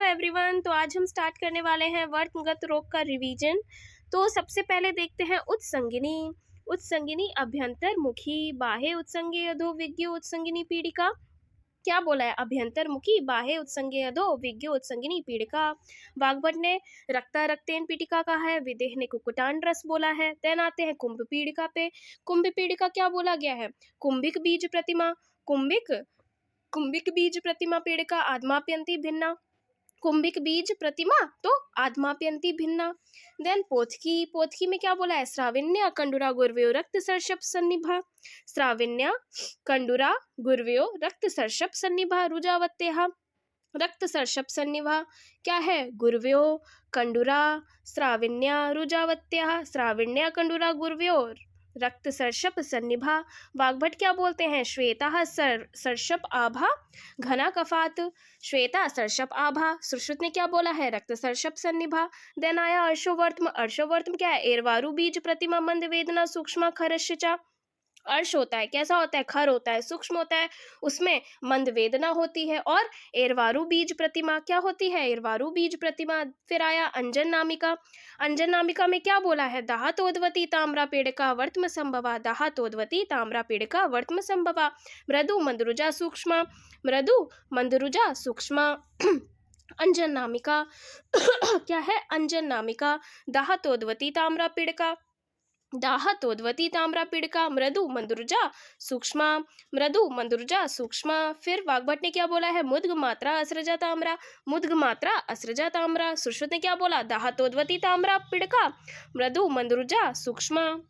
Everyone. तो आज हम स्टार्ट करने वाले हैं वर्तगत रोग का रिवीजन। तो सबसे पहले देखते हैं उत्संगिनी। उत्संगिनी अभ्यंतरमुखी, बाह्य उत्संगी अधो विज्ञ उत्संगिनी पीड़िका। क्या बोला है? अभ्यंतरमुखी, बाह्य उत्संगी अधो विज्ञ उत्संगिनी पीड़िका। वाग्भट ने रक्ता रक्तेन पीड़िका कहा है, विदेह ने कुकुटान रस बोला है। देन आते हैं कुंभ पीड़िका पे। कुंभ पीड़िका क्या बोला गया है? कुंभिक बीज प्रतिमा, कुंभिक बीज प्रतिमा पीड़िका आत्माप्यंती भिन्ना। कुंभिक बीज प्रतिमा तो आत्माप्यंती भिन्ना। देन पोथकी, पोथकी में क्या बोला है? श्राविन्या कंडुरा गुर्वयो रक्त सर्षप सन्निभा। श्राविन्या कंडुरा गुर्वयो रक्त सर्षप सन्निभा रुजावत्तेहा। रक्त सर्षप सन्निभा क्या है? गुर्वयो कंडुरा श्राविन्या रुजावत्या। श्राविन्या कंडुरा गुर्वयो रक्त सर्षप सन्निभा। वाग्भट क्या बोलते हैं? श्वेता सर्षप आभा घना कफात। श्वेता सर्षप आभा। सुश्रुत ने क्या बोला है? रक्त सर्षप सन्निभा। देन आया अर्शोवर्त्म। अर्शोवर्त्म क्या है? एरवारु बीज प्रतिमा मंद वेदना सूक्ष्म खरश्चा। अर्श होता है, कैसा होता है? खर होता है, सूक्ष्म होता है, उसमें मंद वेदना होती है। और एरवारु बीज प्रतिमा क्या होती है? एरवारु बीज प्रतिमा। फिर आया अंजन नामिका। अंजन नामिका में क्या बोला है? दाहतोद्वती ताम्रा पीड़िका वर्तम संभवा। दाहतोद्वती ताम्रा पीड़िका वर्तम संभवा। मृदु मंदरुजा सूक्ष्म, मृदु मंदरुजा सूक्ष्म। अंजन नामिका क्या है? अंजन नामिका दाहतोद्वती ताम्रा पीड़िका, दाहतोद्वती ताम्रा पीड़िका मृदु मंदुर्जा सूक्ष्म, मृदु मंदुर्जा सूक्ष्म। फिर वाग्भट ने क्या बोला है? मुद्ग मात्रा असृजा ताम्रा, मुद्ग मात्रा असृजा ताम्रा। सुश्रुत ने क्या बोला? दाहतोद्वती ताम्रा पीड़िका मृदु मंदुर्जा सूक्ष्म।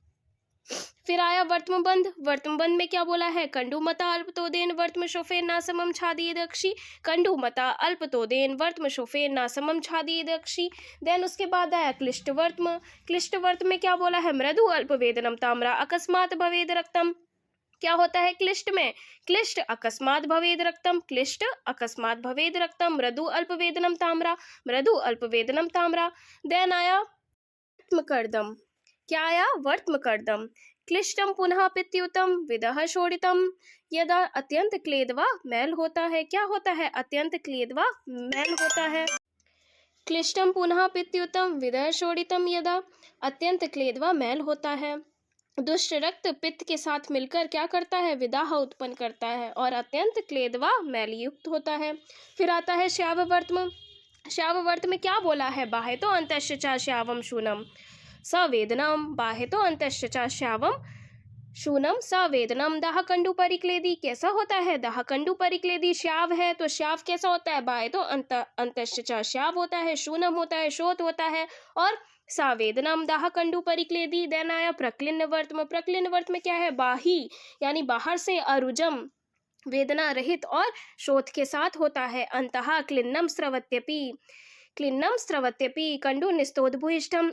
फिर आया वर्तमबंध। वर्तमबंध में क्या बोला है? कंडुमता अल्पतोदेन वर्तम शोफेन नासमम छादी दक्षी। कंडुमता अल्पतोदेन वर्तम शोफेन नासमम छादी दक्षी। देन उसके बाद आया क्लिष्ट वर्तम। क्लिष्ट वर्तम में क्या बोला है? मृदु अल्पवेदनम ताम्रा अकस्मात भवेद रक्तम। क्या होता है क्लिष्ट में? क्लिष्ट अकस्मात भवेद रक्तम, क्लिष्ट अकस्मात भवेद रक्तम। मृदु अल्पवेदनम ताम्रा, मृदु अल्पवेदनम ताम्रा। देन आया वर्त्मकर्दम। क्या आया? वर्त्मकर्दम। क्लिष्टम पुनः पित्युतम विदह शोडितम। यदा अत्यंत क्लेदवा मैल होता है। क्या होता है? अत्यंत क्लेदवा मैल होता है। क्लिष्टम पुनः पित्युतम विदह शोडितम। यदा अत्यंत क्लेदवा मैल होता है। दुष्ट रक्त पित्त के साथ मिलकर क्या करता है? विदाह उत्पन्न करता है और अत्यंत क्लेदवा मैल युक्त होता है। फिर आता है श्याववर्त्म। श्याववर्त में क्या बोला है? बाह्य तो अंतश्चा श्यावम शूनम सवेदनम। बाह्य तो अंतश्चा श्यावम शूनम सवेदनम। दाह कंडु परिक्लेदी कैसा होता है? दाह कंडु परिक्लेदी श्याव है तो श्याव कैसा होता है? बाह्य तो अंतश्चा श्याव होता है, शूनम होता है, शोथ होता है, और सावेदनम दाह कंडु परिक्लेदी। देन आया प्रक्लिन्न वर्तम। प्रक्लिन्न वर्त में क्या है? बाही यानी बाहर से, अरुजम वेदना रहित और शोथ के साथ होता है। अंतः क्लिन्नम स्रवत्यपि, क्लिन्नम स्रवत्यपि कंडु निस्तोद भूयिष्ठम।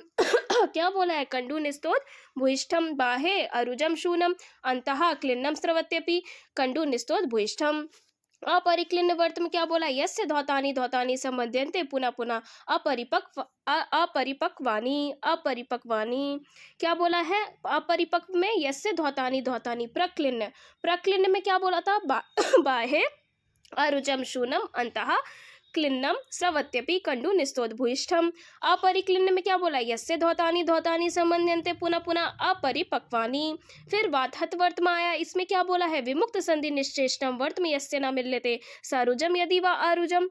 क्या बोला है? कंडु निस्तोद भूयिष्ठम। बाहे अरुजम शूनम, अंतः क्लिन्नम स्रवत्यपि कंडु निस्तोद भूयिष्ठम। अपरिक्लिन्न वर्त में क्या बोला? यस्य धौतानि धौतानि संबध्यन्ते पुनः पुनः अपरिपक्वानि, अपरिपक्वानि। क्या बोला है? अपरिपक्व में यस्य धौतानि धौतानि। प्रक्लिन्न, प्रक्लिन्न में क्या बोला था? बाहे अरुजम शूनम, अंतः क्लिन्नम स्रवत्यपि कंडु निस्तोद भूयिष्ठम। अपरिक्लिन्न में क्या बोला? यस्य धौतानि धौतानि संबध्यन्ते पुनः पुनः अपरिपक्वानि। फिर वातहत वर्तम आया। इसमें क्या बोला है? विमुक्त संधि निश्चेष्टम वर्तम यस्य न मिल्यते सारुजम यदि वा आरुजम।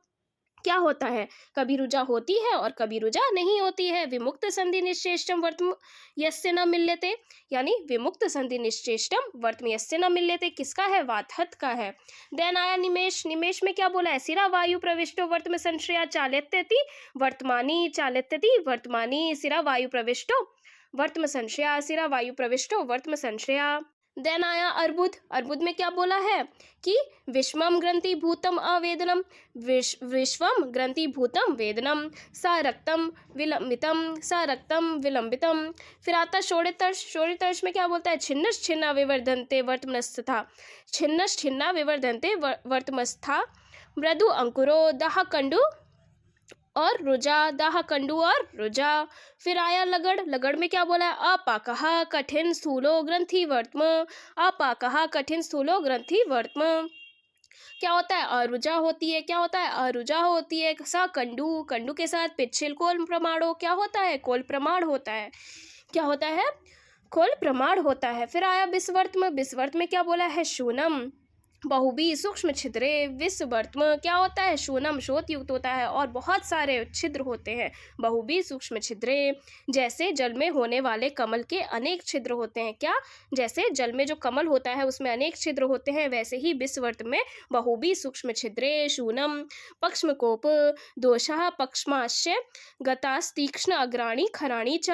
क्या होता है? कभी रुजा होती है और कभी रुजा नहीं होती है। विमुक्त संधि निश्चेष्टम वर्तम यस्य न मिल्यते, यानी विमुक्त संधि निश्चेष्टम वर्तम यस्य न मिल्यते किसका है? वातहत का है। देन आया निमेष। निमेष में क्या बोला है? सिरा वायु प्रविष्टो वर्तम संश्रया चालित्यति वर्तमानी, चालित्यति वर्तमानी। सिरा वायु प्रविष्टो वर्तम संश्रया, सिरा वायु प्रविष्टो वर्तम संश्रया। देन आया अर्बुद। अर्बुद में क्या बोला है? कि विश्वम ग्रंथि भूतम अवेदनम, विश्वम ग्रंथि भूतम वेदनम। सा रक्तम विलंबितम, सा रक्तम विलंबितम। फिर आता शोणितर्ष। शोणितर्ष में क्या बोलता है? छिन्नश छिन्ना विवर्धन्ते वर्तमनस्था, छिन्नश छिन्ना विवर्धन्ते वर्तमस्था। मृदु अंकुरो दाह कंडु और रुजा, दाह कंडु और रुजा। फिर आया लगड़। लगड़ में क्या बोला है? अपाकः कठिन स्थूलो ग्रंथि वर्तम, अपाकः कठिन स्थूलो ग्रंथि वर्तम। क्या होता है? अरुजा होती है। क्या होता है? अरुजा होती है। सा कंडू, कंडू के साथ पिच्छिल कोल प्रमाणो, क्या होता है? कोल प्रमाण होता है। क्या होता है? कोल प्रमाण होता है। फिर आया विषवर्त में। विषवर्त में क्या बोला है? शूनम बहुबी सूक्ष्म छिद्रे। विषवर्त में क्या होता है? शूनम शोथ युक्त होता है और बहुत सारे छिद्र होते हैं। बहुबी सूक्ष्म छिद्रे, जैसे जल में होने वाले कमल के अनेक छिद्र होते हैं। क्या? जैसे जल में जो कमल होता है उसमें अनेक छिद्र होते हैं, वैसे ही विषवर्त में बहुबी सूक्ष्म छिद्रे। शूनम पक्ष्मकोप दोषः पक्ष्माश्य गतास्तीक्ष्ण अग्राणी खराणी च।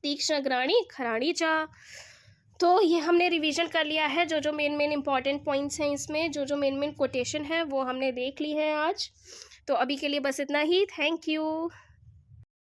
तीक्ष्ण अग्राणी खराणी च। तो ये हमने रिवीजन कर लिया है, जो जो मेन मेन इंपॉर्टेंट पॉइंट्स हैं इसमें, जो जो मेन मेन कोटेशन है वो हमने देख ली है आज। तो अभी के लिए बस इतना ही। Thank you.